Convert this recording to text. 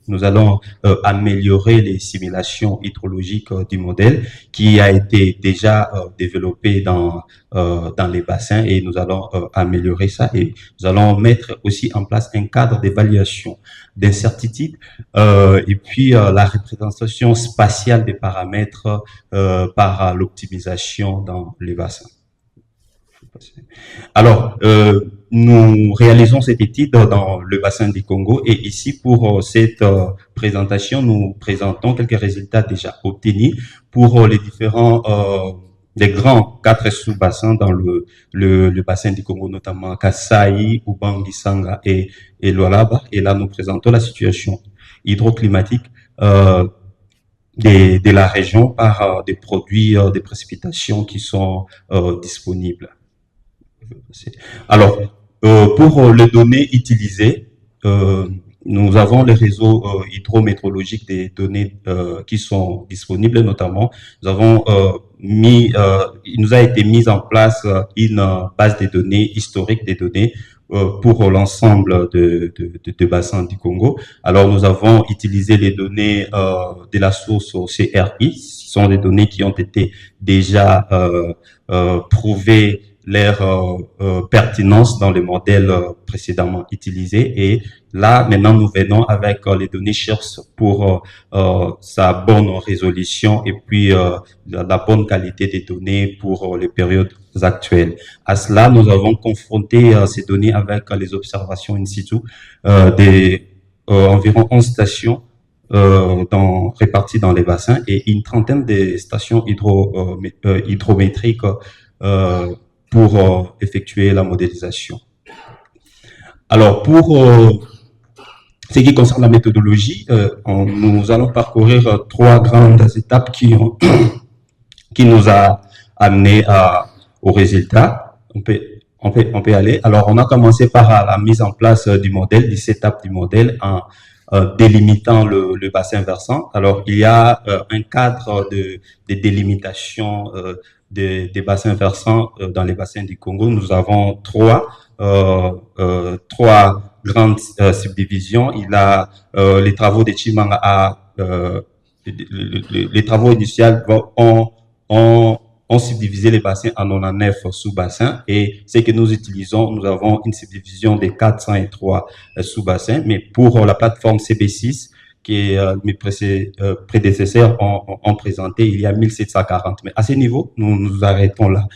Nous allons améliorer les simulations hydrologiques du modèle qui a été déjà développé dans les bassins et nous allons améliorer ça et nous allons mettre aussi en place un cadre d'évaluation d'incertitude et puis la représentation spatiale des paramètres par l'optimisation dans les bassins. Alors, nous réalisons cette étude dans le bassin du Congo et ici, pour cette présentation, nous présentons quelques résultats déjà obtenus pour les différents, les grands 4 sous-bassins dans le bassin du Congo, notamment Kasai, Ubangi, Sanga et Lualaba. Et là, nous présentons la situation hydroclimatique de la région par des produits, des précipitations qui sont disponibles. Alors, pour les données utilisées, nous avons le réseau hydrométéorologique des données qui sont disponibles, notamment, nous avons il nous a été mis en place une base de données historique des données pour l'ensemble de bassins du Congo. Alors, nous avons utilisé les données de la source CRI, ce sont des données qui ont été déjà prouvées leur pertinence dans les modèles précédemment utilisés. Et là, maintenant, nous venons avec les données SHIRS pour sa bonne résolution et puis la bonne qualité des données pour les périodes actuelles. À cela, nous avons confronté ces données avec les observations in situ des environ 11 stations réparties dans les bassins et une trentaine de stations hydrométriques pour effectuer la modélisation. Alors, pour ce qui concerne la méthodologie, nous allons parcourir 3 grandes étapes qui nous a amené au résultat. On peut aller. Alors, on a commencé par la mise en place du modèle, du setup du modèle en délimitant le bassin versant. Alors, il y a un cadre de délimitation des bassins versants dans les bassins du Congo. Nous avons 3 grandes subdivisions. Il a les travaux de Chimanga les travaux initiaux ont subdivisé les bassins en 99 sous-bassins et ce que nous utilisons, nous avons une subdivision de 403 sous-bassins, mais pour la plateforme CB6 que mes prédécesseurs ont présenté, il y a 1740. Mais à ce niveau, nous nous arrêtons là.